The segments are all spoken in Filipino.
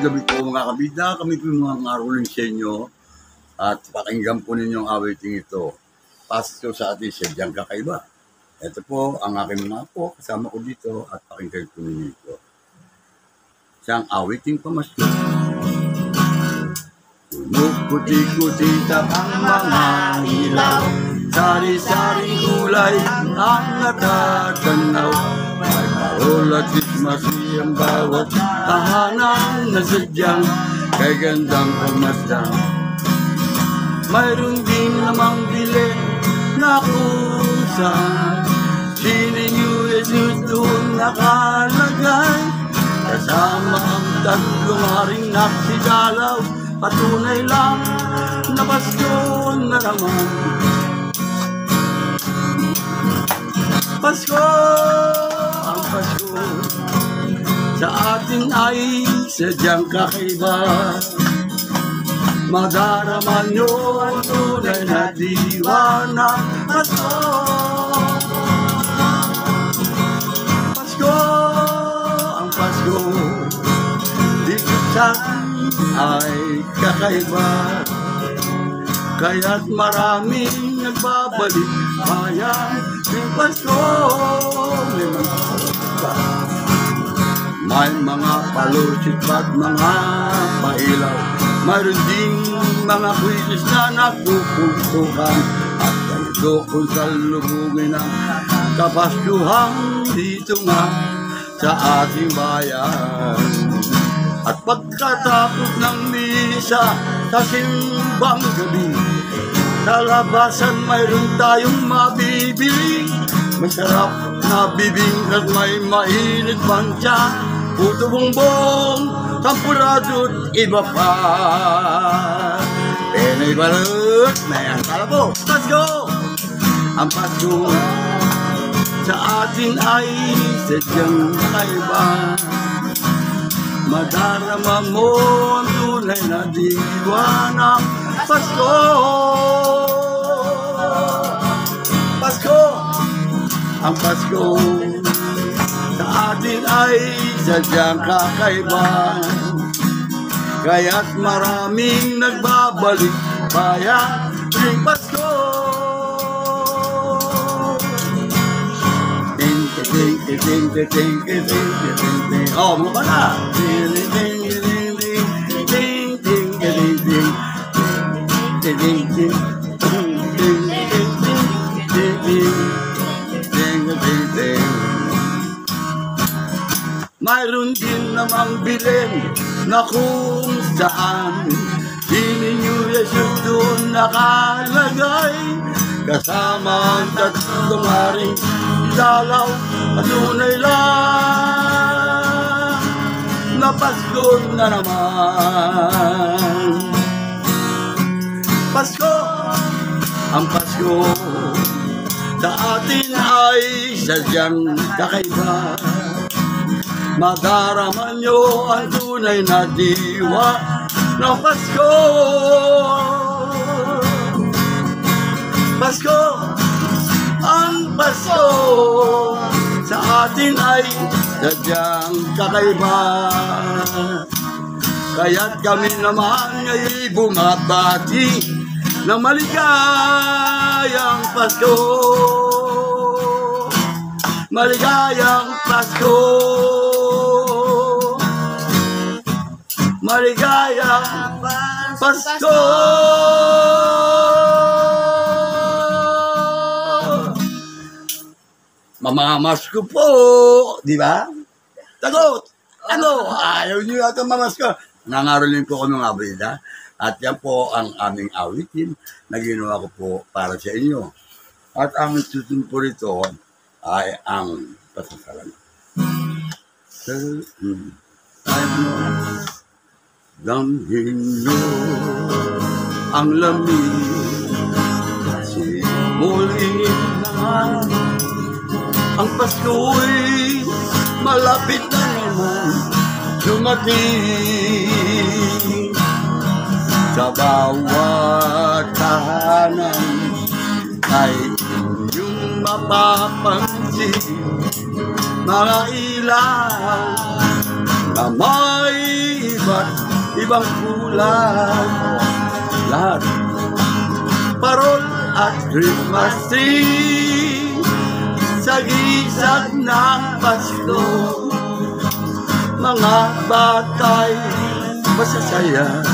gabi po mga kabida, kami po mga ngaruling sa inyo at pakinggan po ninyong awiting ito. Pasto sa ating sadyang kakaiba. Ito po ang aking mga po, kasama ko dito at pakinggan po ninyo ito. Siyang awiting pamasko. Kumukuti-kutita ang mga ilaw, sari-saring kulay ang natatanaw. May parol at ismasi ang bawat tahanan na sadyang kay gandang pumasdan. Mayroon din namang bilin na kusang sinin New Jesus doon nakalagay. Kasama ang tatlong haring naksidalaw, patunay lang na Pasko na naman. Pasko, ang Pasko sa atin ay sadyang kakaiba. Madarama nyo ang tunay na diwa ng Pasko. Pasko, ang Pasko dito sa ay kakaiba. Kaya't maraming nagbabalik bayan ng Pasko. May mga palusit at mga pailaw, mayroon ding mga kwisis na nagpupuntukan. At ganito kung salubungin ang kapaskuhan dito nga sa ating bayan. At pagkatapos ng misa sa simbang gabi, sa labasan mayroon tayong mabibili. Masarap na bibing at may mainit pang tiyan, puto bongbong, sampurado't iba pa. Penay balot, may ang kalabo. Pasko! Ang Pasko sa atin ay sadyang kakaiba. Madarama mo ang tunay na diwa ng Pasko. Pasko, ang Pasko sa atin ay sadyang kakaiba. Kaya't maraming nagbabalik bayan ng Pasko. Oh, mga pala. Mayroon din namang bilin na kung saan sinin New Jesus doon nakalagay. Kasama ang tatlong haring dalaw, patunay lang na Pasko na naman. Pasko, ang Pasko sa atin ay sadyang kakaiba. Madarama nyo ang tunay na diwa ng Pasko. Pasko, ang Pasko sa atin ay sadyang kakaiba. Kaya't kami naman ay bumabati ng maligayang Pasko. Maligayang Pasko. Maligayang Pasko. Mamamasko po, di ba? Tagot! Ano? Ayaw nyo yata mamasko. Nangarolin po kami mga abida. At yan po ang aming awitin na ginawa ko po para sa inyo. At ang susunod po rito ay ang pasasalamat. Damhin nyo ang lamig, simuliin naman. Ang Pasko'y malapit na naman dumating. Sa bawat tahanan ay inyong mapapansin mga ilaw na may iba't ibang kulay. Lahat. Parol at Christmas tree sa gisag ng Pasko. Mga batay masasaya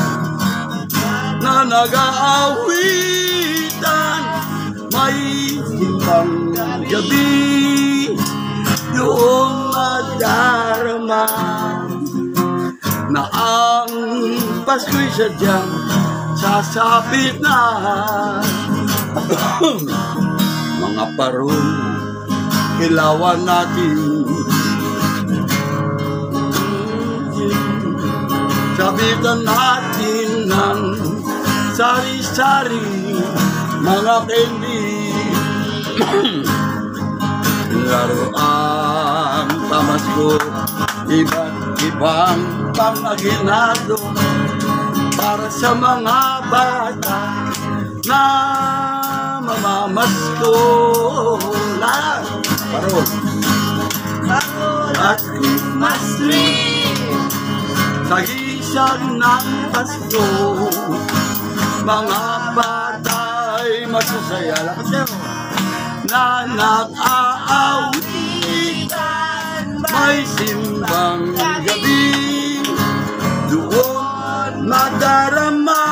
na nag-aawitan, may simbang gabi, doon madarama na ang Pasko'y sadyang sasapit na. Mga parol, ilawan natin, sabitan natin ng sari-sari, mga candy. Laro ang pamasko, iba't ibang pang-aginado para sa mga bata na mamamasko. Lahat parol at Christmas tree sa gisag ng Pasko. Mga batay masasaya na nag-aawitan, may simbang gabi, doon madarama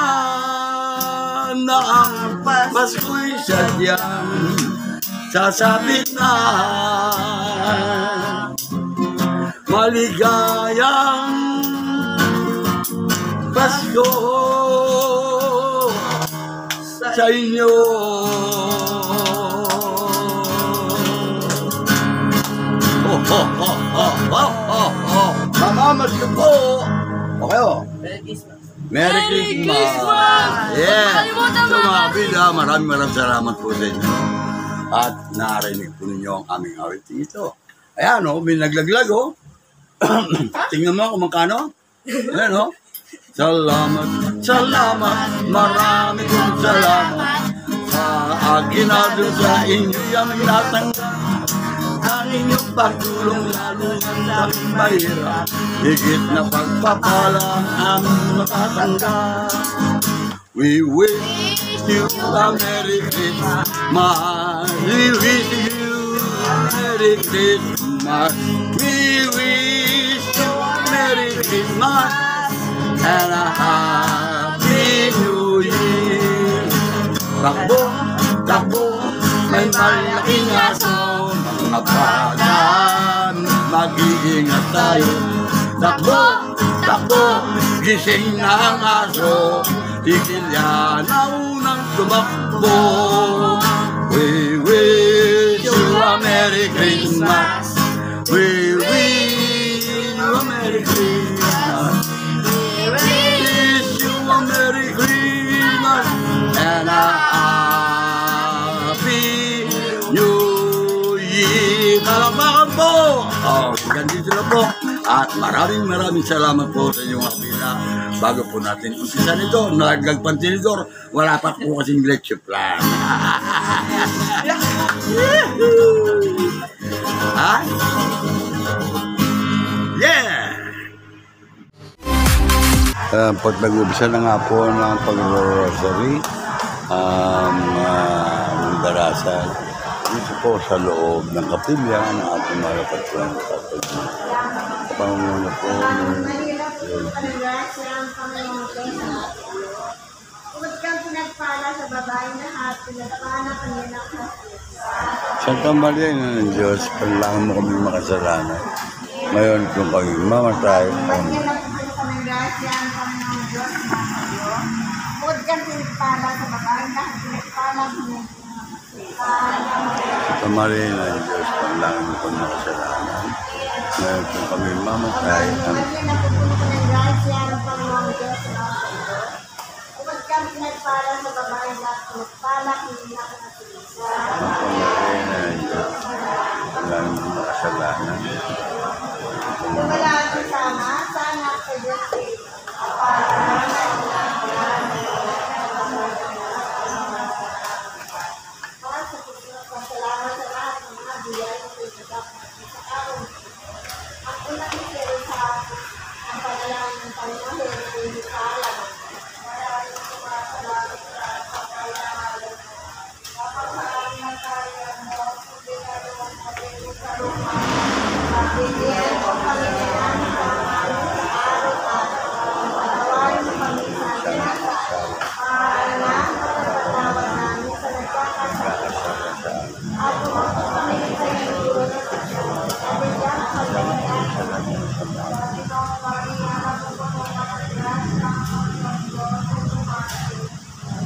na ang Pasko'y sadyang sasabit na. Maligayang Pasko sa inyo. Mamamas ko po. Okay o. Merry Christmas! Yeah! So mga kabila, maraming salamat po sa inyo. At narinig po ninyo ang aming awiting ito. Ayan o, may naglaglag o. Tingnan mo kung magkano. Ayan o. Salamat, salamat, marami kong salamat sa aginado sa inyo yung natanggap. Ang inyong pagtulong lalo ng daming mahirap, higit na pagpapala ang aming matatanggap. We wish you a Merry Christmas. We wish you a Merry Christmas. We wish you a Merry Christmas and a Happy New Year. Takbo, takbo, may malaking aso, mga bata, mag-iingat tayo. Takbo, takbo, gising na ang aso, ikilya na unang tumakbo. We wish you a Merry Christmas. We wish you a Merry Christmas. We wish you a Merry Christmas and a Happy New Year. Palakpakan po! Ganito na po. At maraming salamat po sa inyong kapila. Bago po natin umpisa nito, nagpantinidor, wala pa po kasing leche plan. Ha? Yeah! Pag nag-umpisa na nga po ng pag-rosary, ng darasal, dito po sa loob ng kapilya ng ating mga kapatid. Pangunguna po ng Huwag kang pinagpala sa babae na at pinagpala ka niya ng Santa Maria na ng Diyos, panlangan mo kami makasalanan. Ngayon kung kami mamatay, huwag kang pinagpala sa babae na at pinagpala ka niya. Santa Maria na ng Diyos, panlangan mo kami makasalanan. Ngayon kung kami mamatay, huwag kang pinagpala sa babae na at pinagpala ka niya. Santa Maria na ng Diyos, panlangan mo makasalanan. Wala ang sama, sana sa Diyos salamat sa lahat ng mga biyaya na pinagpapalagay sa akin. Ang unang isip sa ang panalangin ng Panginoon Bigyan mo kami ng aming kakanin sa araw-araw. Patawarin mo kami sa aming nasaan. Paalaan at pagpatawad namin sa nagkakasala. At huwag mo kami sa iyong at bigyan kami ng aming Panginoong Maria, napupuno ka ng grasya, ang Panginoon ay sumasi.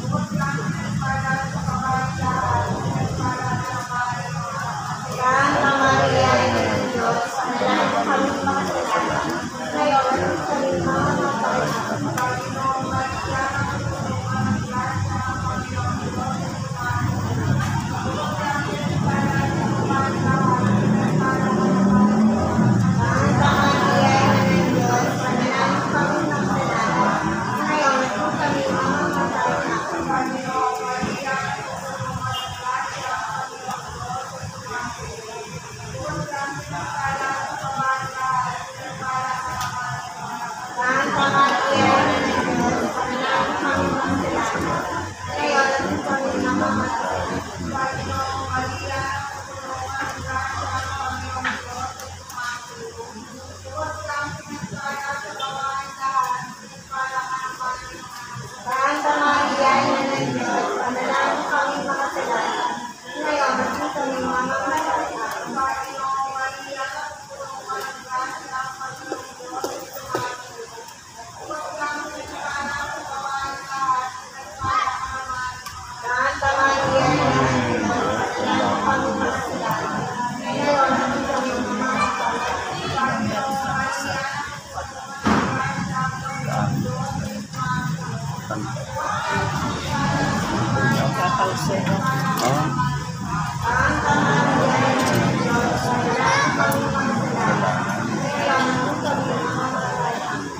Huwag kami nagpala sa kabaligyan, nagpala sa kabaligyan. Santa Maria, Ina ng Diyos, panalangin kami mga salamat. Ngayon at sa limang namatay na ang Panginoong Maria, napupuno ka ng grasya, ang Panginoon ay sumasi. Huwag kami nagpala sa kabaligyan, nagpala sa kabaligyan. Santa Maria, Ina ng Diyos, panalangin kami mga salamat. Ngayon at sa limang namatay na ang Panginoong Maria, napupuno ka ng grasya, ang Panginoon ay sumasi. Santa Maria, Ina ng Diyos, panalangin kami mga salamat. Ngayon at sa kami namamatay. Panginoong Maria, napupuno ka ng grasya, ang Panginoon Diyos ay sumasi. Huwag kami nagpala sa kabaligyan, nagpala ka ng Panginoon. Santa Maria, Ina ng Diyos, panalangin kami mga salamat. Ngayon at sa kami namamatay. Panginoong Maria, napupuno ka ng grasya, ang Panginoon Diyos ay sumasi. Huwag kami nagpala sa kabaligyan, nagpala ka ng Panginoon. Santa Maria, Ina ng Diyos, panalangin kami mga salamat. Ngayon at sa kami namamatay.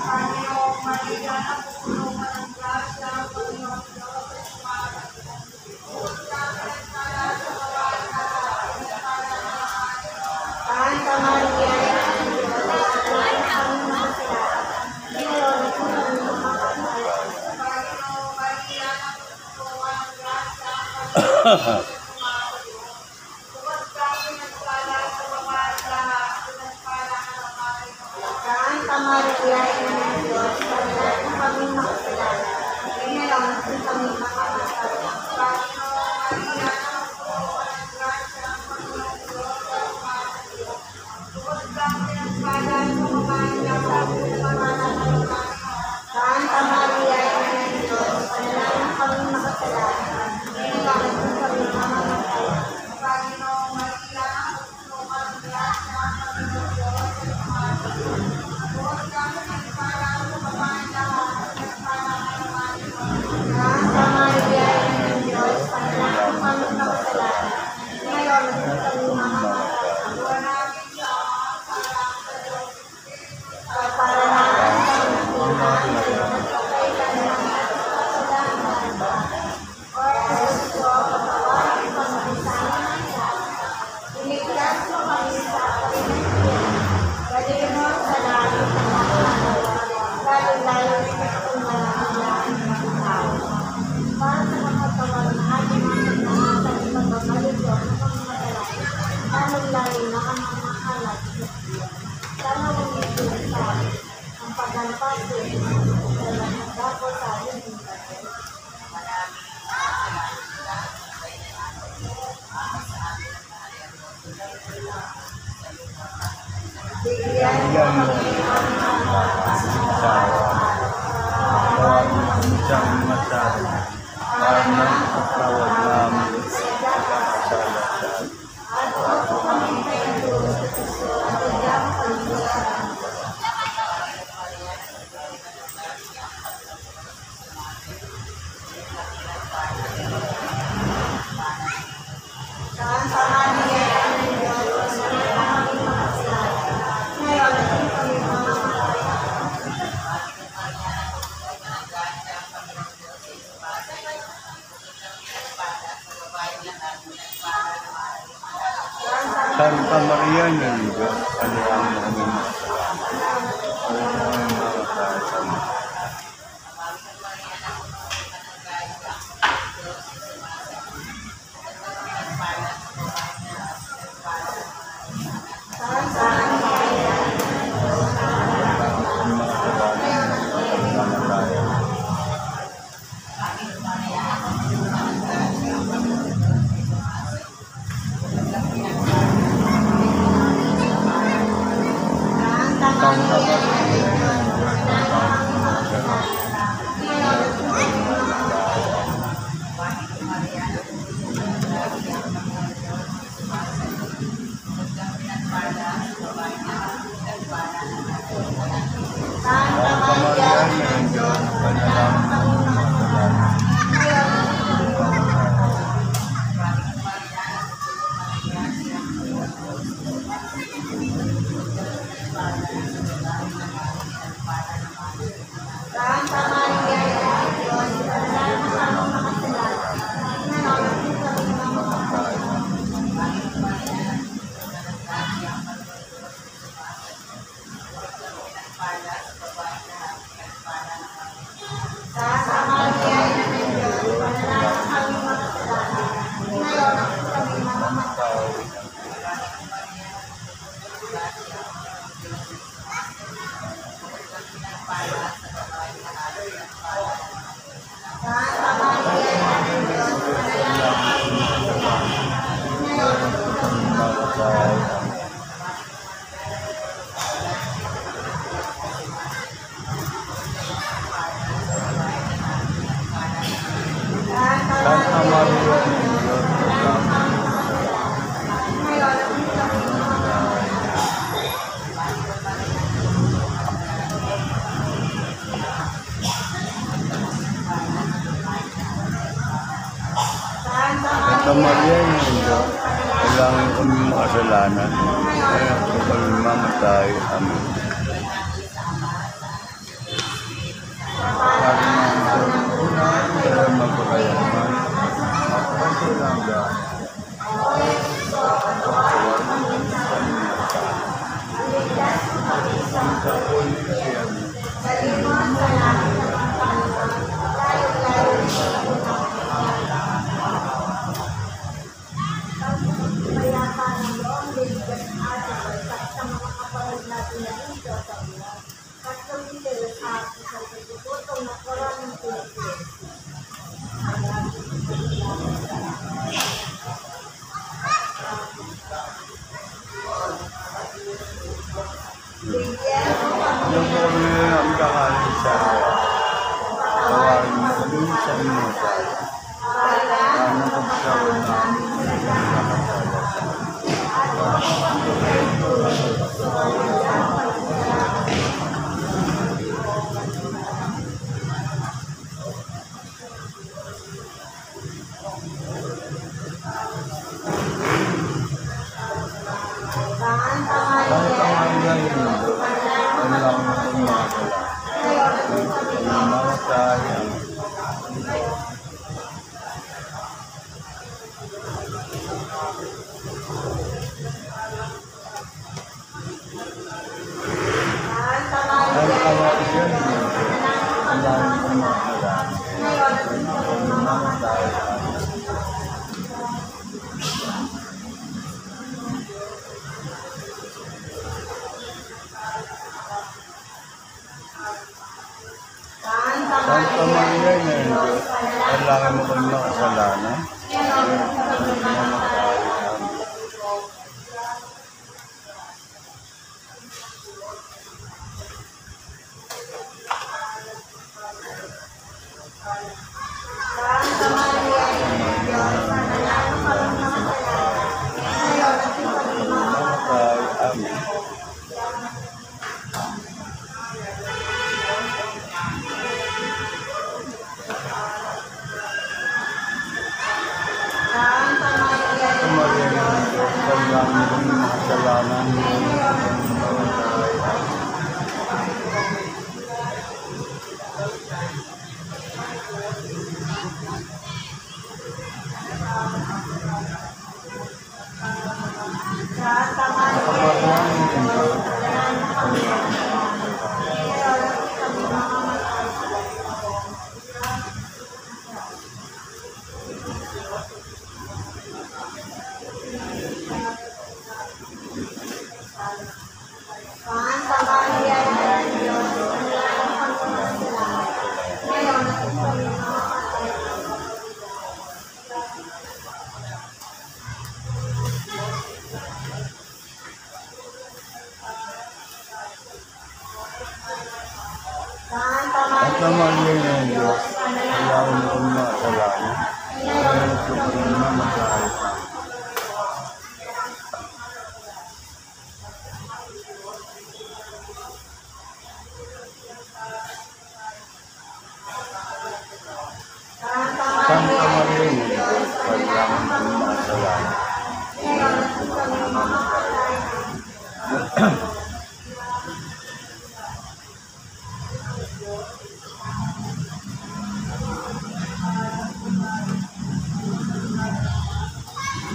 Panginoong Maria, napupuno ka ng grasya, ang Panginoon Diyos ay sumasi. Santa Maria, Ina ng Diyos, panalangin kami mga salamat. Ngayon at sa kami namamatay. Panginoong Maria, napupuno ka ng grasya, ang Panginoon Diyos ay sumasi. Huwag kami nagpala sa kabaligyan, nagpala ka ng Panginoon. Santa Maria, Ina ng Diyos, panalangin kami mga salamat. Ngayon at sa kami namamatay. Panginoong Maria, napupuno ka ng grasya, ang Panginoon Diyos ay sumasi. Huwag kami nagpala sa kabaligyan, nagpala ka ng Panginoon. Santa Maria, Ina ng Diyos, panalangin kami mga salamat. Ngayon at sa kami namamatay. Panginoong Maria, napupuno ka ng grasya, ang Panginoon Diyos ay sumasi. Huwag kami nagpala sa kabaligyan, nagpala ka ng Panginoon. Santa Maria, Ina ng Diyos, panalangin kami mga salamat. Ngayon at sa kami namamatay. Panginoong Maria, napupuno ka ng grasya, ang Panginoon Diyos ay sumasi. Huwag kami nagpala sa kabaligyan, nagpala ka ng Panginoon. Santa Maria, Ina ng Diyos, panalangin kami mga salamat. Ngayon at sa kami namamatay. Manalangin sa Ama, sa Anak, sa Diyos, kaparanan sa Panginoon, at sa kailanman at sa kasalanan. O Jesus ko, patawarin kami sa aming sala. Iligtas mo kami sa kalinatian. Dalhin mo sa langit ang mga lalo-lalo na kung marami ng tao. Para sa mga tawag na ating mga nangangatan sa pagbabalito ng mga madalas, lalong-lalo na ang mga halat sa Diyos. Sana huwag sa amin ang paglalpas sa inyo sa lahat dapo sa amin ng Diyos. Bigyan mo kami ng aming Tawag mo kami siyang masali para ng pagtawad namin sa pagkakasala sa amin. at huwag mo kami pinagulot at bigyan mo kami sa Santa Maria, Ina ng Diyos, panalangin kami mga salamat. Ngayon at sa kami namamatay. Santa Maria ng Diyos, panalangin kami masalamat. Para sa aming mga kasama. Santa Maria, Santa Maria, Santa Maria, ng Diyos, panalangin ng mga kasalanan. Santa Maria, Diyos, panalangin sa mga kasalanan. Ngayon at sa mga mamamatay. Santa Maria, Diyos, panalangin sa mga kasalanan. Ngayon at sa mga mamamatay. Santa Maria, Diyos, panalangin sa mga kasalanan. Ngayon at sa mga mamamatay. Santa Santa Maria, Maria, ng Diyos, ngayon at sa mga mamamatay. Santa Santa Maria, ng Diyos, kailangan kami makasalanan. Kaya kung kami mamatay, amen. Sabi ng Diyos, unahan kaya magpakayaman. Pagkailangan. Sa uli siya. Salimon sa langit ng Panginoon, layo-layo sa pagpapayapa ng loob, bibigyan ng ating pagkat sa mga kapatid natin na dito sa ulan. At kumitil sa ating sa pagkutong na koron ng Pilipinas. Bigyan mo kami Yung po kami ang kakain sa tawarin mo kami sa inyo. Ano pagkakaroon namin sa mga Santa Santa Maria, Maria, ng Diyos, kailangan mo kami makasalanan. ngayon at sa Kami mga mamatay, amen. Santa Santa Maria, Maria, ng Diyos, kailangan mo kami makasalanan. ngayon at sa mga Kami mamatay, amen. Santa Santa Maria, Maria, ng Diyos, kailangan mo kami makasalanan. ngayon at sa mga mamamatay. Santa Maria, Diyos, panalangin sa mga kasalanan. Ngayon at sa mga mamamatay. Mamatay, amen. Santa Maria, Santa Maria, ng Diyos, kailangan mo kami makasalanan. Mamatay, amen. Santa Maria, Diyos, panalangin sa mga kasalanan. Ngayon at sa mga mamamatay. Santa Maria, Diyos, panalangin sa mga kasalanan. Ngayon at sa mga mamamatay. Santa Maria ng Diyos, kailangan mo kami mga kasalanan. Ngayon at kung kami mamatay. Santa Maria ng Diyos, kailangan mo kami mga kasalanan. Ngayon at kung kami mamatay.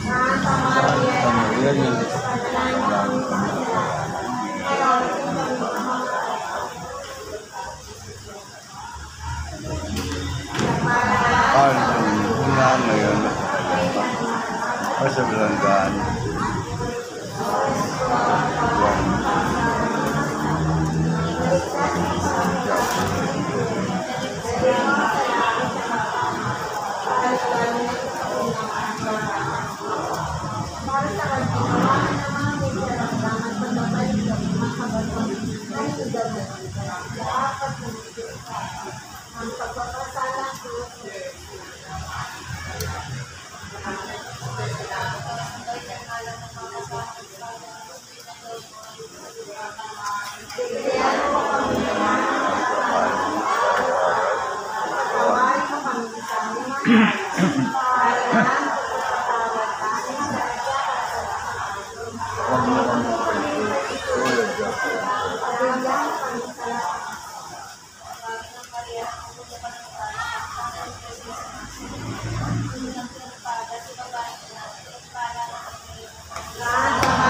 Santa Maria ng Diyos, kailangan mo kami mga kasalanan. Ngayon, sa Bilanggaan.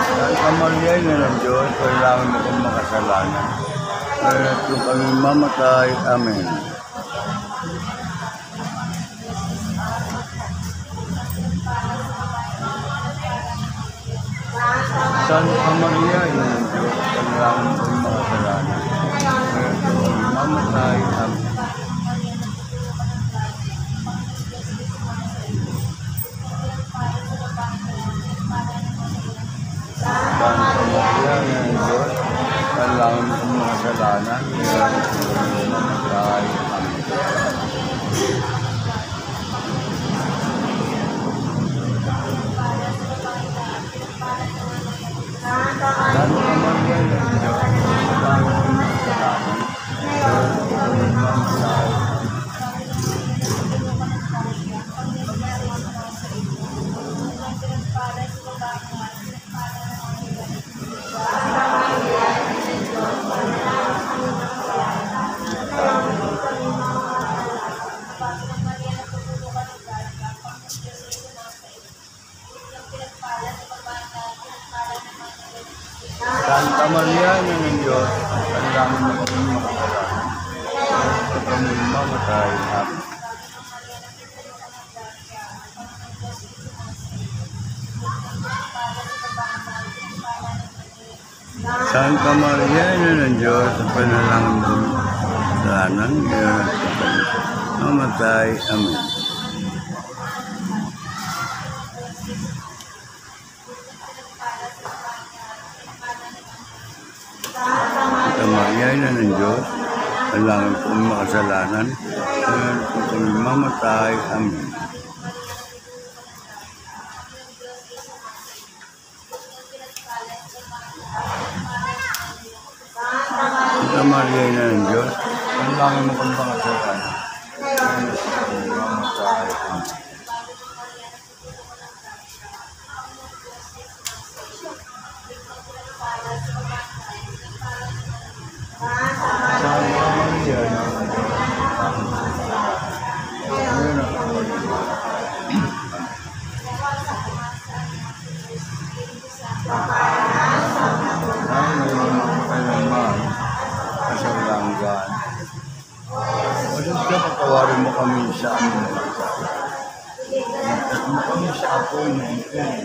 Santa Maria ng Diyos, kailangan mo kong makasalanan. Kaya kung kami mamatay, amen. Santa Maria ng Diyos, kailangan mo kong makasalanan. Kaya kung kami mamatay, amen. Santa Maria ng Diyos, kailangan mo kong makasalanan. Kaya kung kami mamatay, amen. Santa Maria ng Diyos, kailangan mo kong makasalanan. Kaya kung kami mamatay, Santa Maria ng Diyos, kailangan mo kami makasalanan. Kaya kami mamatay, amen. Santa Maria ng Diyos, panalangin mo kami makasalanan. Kaya kami mamatay, amen. Santa Maria ng Diyos, kailangan kong makasalanan, kaya kung kami mamatay, amen. Santa Maria ng Diyos, kailangan mo kong makasalanan, kaya kung kami mamatay, amen. Patawarin mo kami sa amin. At mo kami sa apoy na ipin.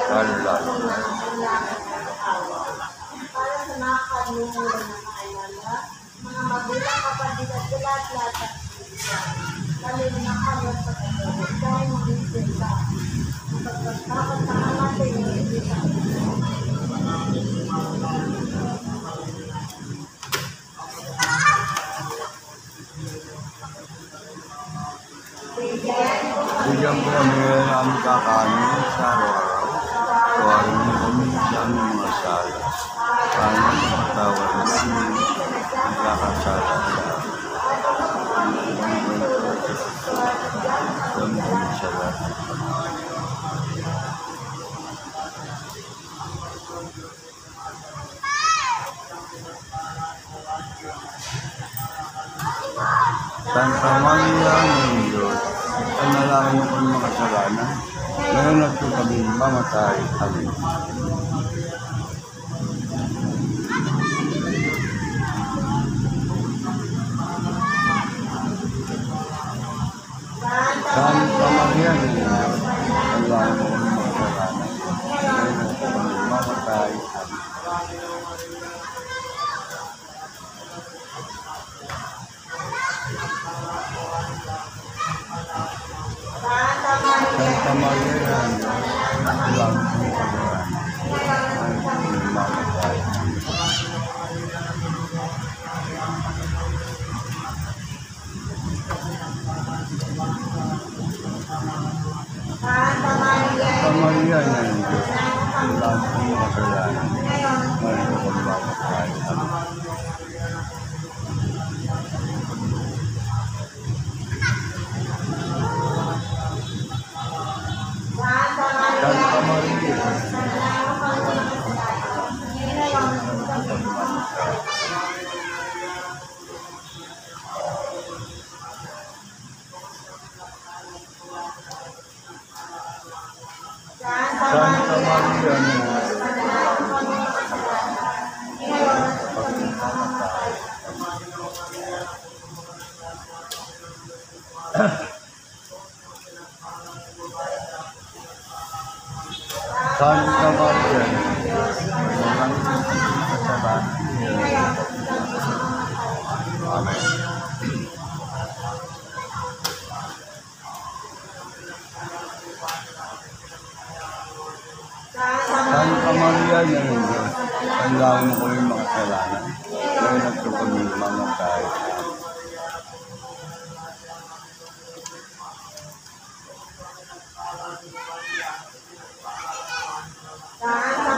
Pero lalo. Para sa mga kanungan na kailangan, mga magulang kapatid at lahat-lahat at dahil na kami sa kanya, dahil mag-isip ka. Dapat naman natin yung ibig kakanin sa araw-araw. Tawarin mo kami sa aming mga sala. Para magpatawad namin nagkakasala sa kami sa lahat. Santa Maria ng Diyos, panalangin mo kami mga kasalanan, ngayon at kung kami mamatay. Amen. Santa Maria ng Diyos, panalangin mo kami mga kasalanan, ngayon at kung kami mamatay. Amen. Santa Maria ng Diyos, panalangin mo kami mga kasalanan, ngayon at kung kami mamatay. Santa Maria Maria ng Diyos, panalangin mo mga kasalanan, ngayon at kung kami mamatay. Amen. Santa Maria, Santa Maria ng Diyos, Santa Maria ng Diyos, panalangin mo kami mga kasalanan, ngayon at kung kami mamatay. Amen. Santa Maria ng Diyos, panalangin mo kami mga kasalanan, ngayon at kung kami mamatay.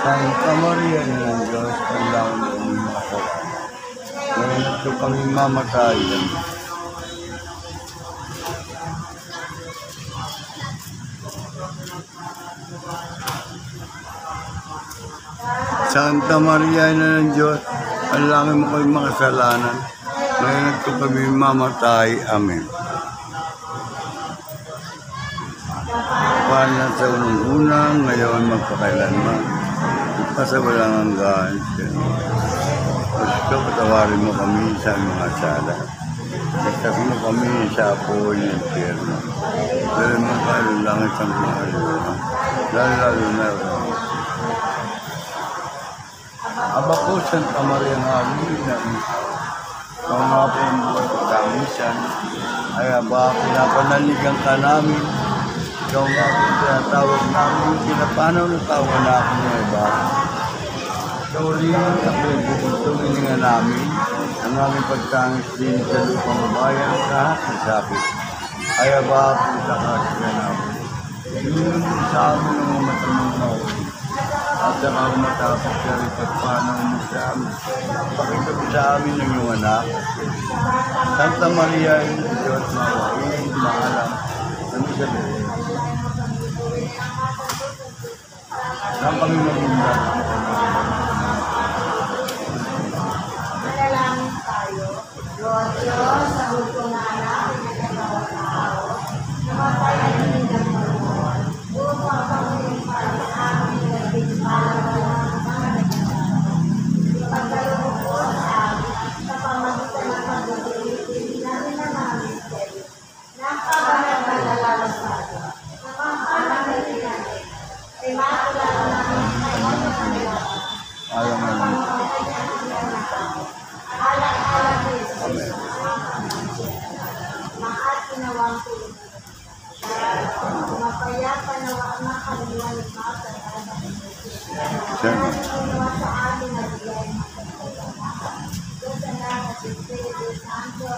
Santa Maria ng Diyos, panalangin mo kami mga kasalanan, ngayon at kung kami mamatay. Santa Maria ng Diyos, panalangin mo kami mga kasalanan, ngayon at kung kami mamatay. Amen. Kapal na sa unang-unang, ngayon magpakailanman, sa walang hanggan. Gusto, patawarin mo kami sa mga sala. Pagtabi mo kami sa apoy ng impyerno. Pero mga kalulangit ang mga kaluluwa. Lalo na Aba ko, Santa Maria ng amin, kung nga po ang buhay pagkamisan, ay aba, pinapanaligan ka namin. Ikaw nga po tinatawag namin, pinapanaw na tawag na ako ng iba. Ikaw rin ang ako'y bukutungin nga namin, ang aming pagtangis din sa lupang bayan kahit sa sakit. Ay aba, pinakasya namin. Yun sa amin ang mga matamang mawin. At saka matapos ka rin pagpanaw mo sa amin. Pakita mo sa amin ng iyong anak. Santa Maria, Diyos mawain, maalam. Ano sa Diyos? Saan kami magmunda? Manalangin tayo. Lord Diyos, sa gusto na anak, pinagkakawal-tao, namatay at hindi nagkaroon. Upang pagkakuling para sa amin, naging para ng mga nagkakawal. Ipagkaloob po sa amin, sa pamagitan ng pagduduliti namin na namin kayo. Nakabanag na nalalasado. Nakapanagay namin. Ay makakilala namin kayo sa kanila. Ayaw mo lang. Alang-alang ko Jesus. Maat pinawang tulong. Mapayapa na wang makaliwanag masa sa Siyempre. nawa sa atin na bigay Diyos na at Espiritu Santo.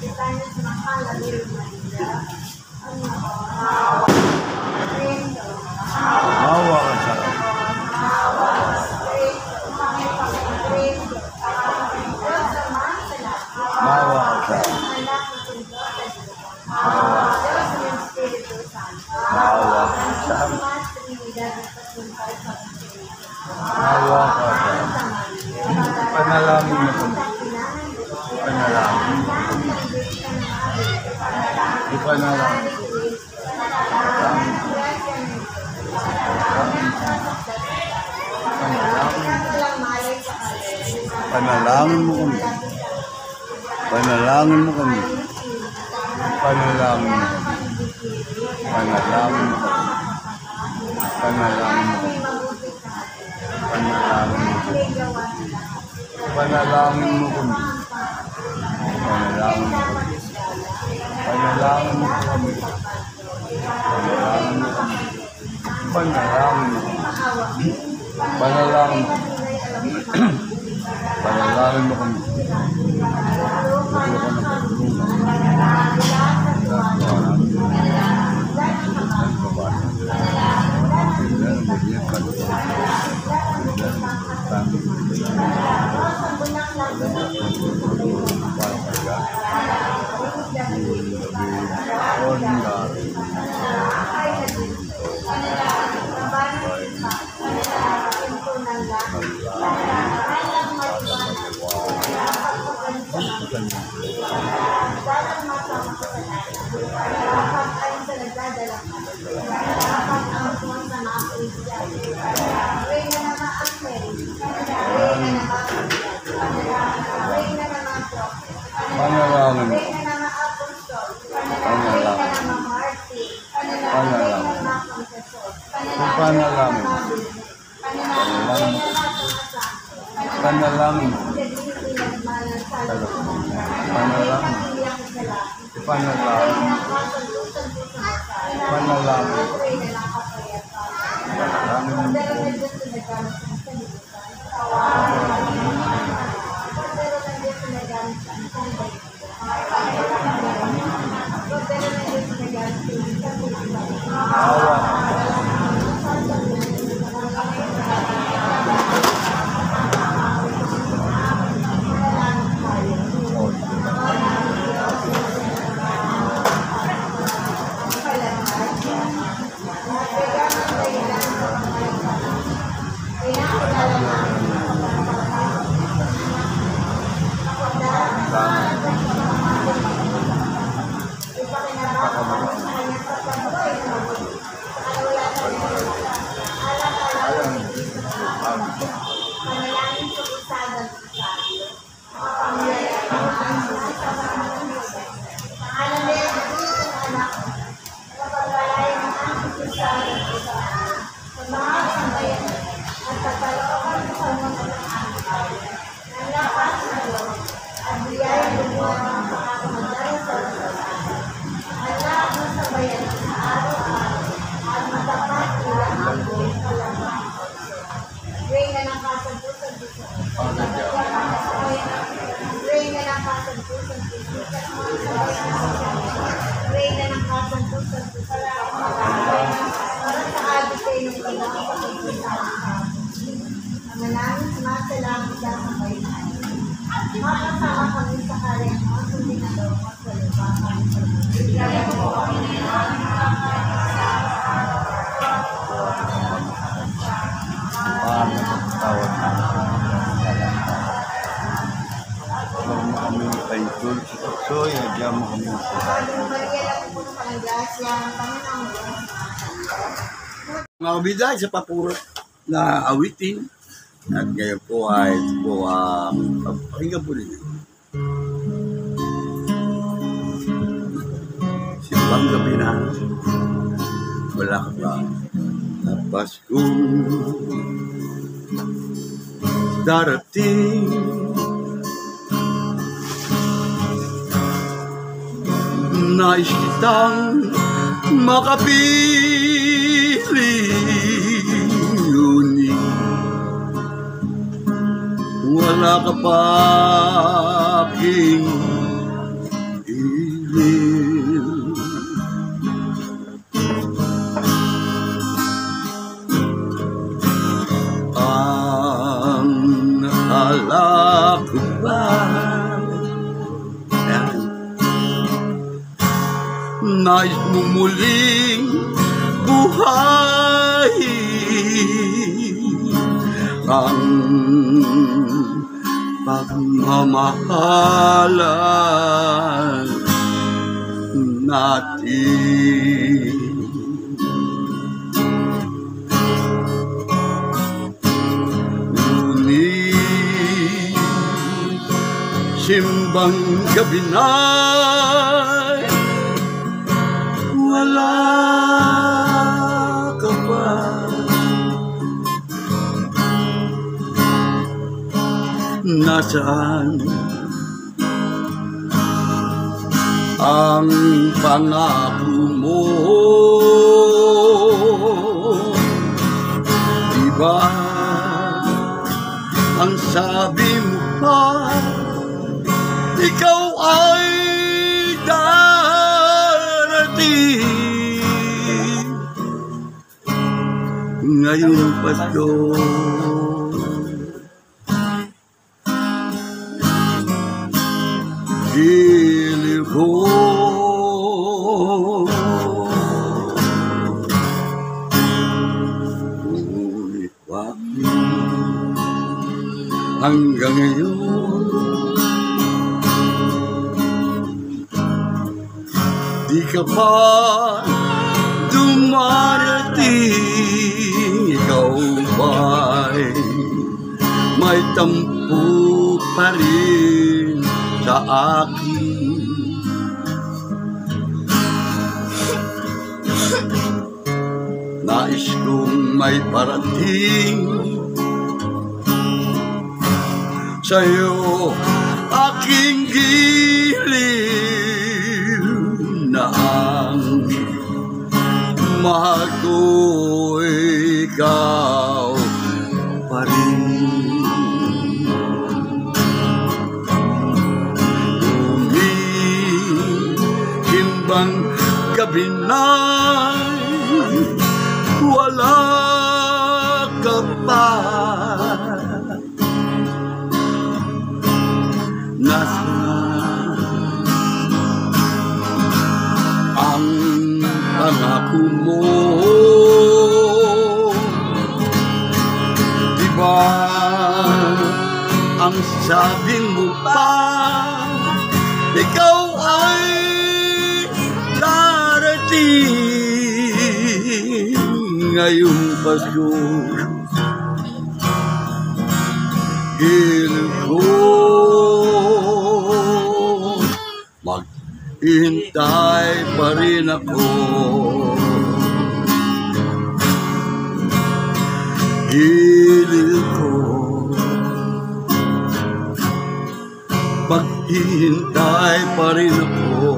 Kita niyo sa makalamir Maria. Ang Nawa ka ba? Panalangin mo kami. Panalangin. Ipanalangin. Panalangin mo kami. Panalangin mo kami. Panalangin mo kami. Panalangin mo kami. Panalangin mo kami. Panalangin mo kami. Panalangin mo kami. Panalangin mo kami. Panalangin mo kami. Panalangin mo kami. Panalangin mo kami. Panalangin mo kami. Panalangin mo kami. Panalangin mo. Panalangin mo. Panalangin mo. Panalangin. Panalangin. Panalangin. So, diyan mo kami Mga kabida, isa pa puro na awitin. At ngayon po ay pakinggan po ninyo. Simbang gabi na, wala ka ba na Paskong darating. Nais kitang makapili, ngunit wala ka pa aking ilil. Ang nakala ko ba nais mo muling buhayin ang pagmamahalan natin. Ngunit simbang gabi na'y wala ka pa. Nasaan ang pangako mo? Diba ang sabi mo pa, ikaw ay darating ngayong Pasko. Giliw ko ngunit bakit hanggang ngayon di ka pa dumarating? Ikaw ba'y may tampo pa rin sa akin? Nais kong may parating sa'yo, aking giliw, na ang mahal ko ikaw pa rin. Bang gabi na'y wala ka pa. Nasaan ang pangako mo? Diba ang sabi mo pa, ikaw ay darating ngayong Pasko? Giliw ko maghintay pa rin ako. Giliw ko maghintay pa rin ako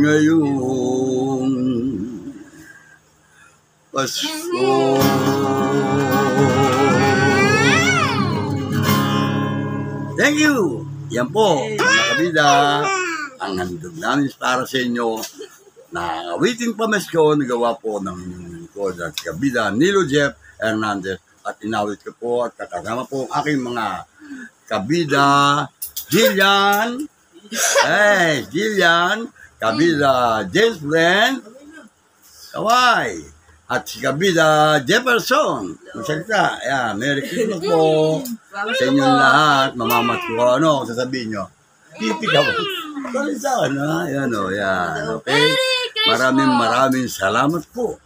ngayong Pasko. Thank you! Yan po, mga kabida, ang handog namin para sa inyo na awiting pamasko na gawa po ng ko at kabida Nilo Jeff Hernandez, at inawit ko po at kakasama po ang aking mga kabida Jillian, kabida James Brand, Kawai, at si kabida Jefferson. Magsalita, ayan, Merry Christmas po sa inyong lahat. Mamamat ko, ano sasabihin nyo? Pipi ka po. Kalisakan na, ayan o, yan. Okay? Maraming salamat po.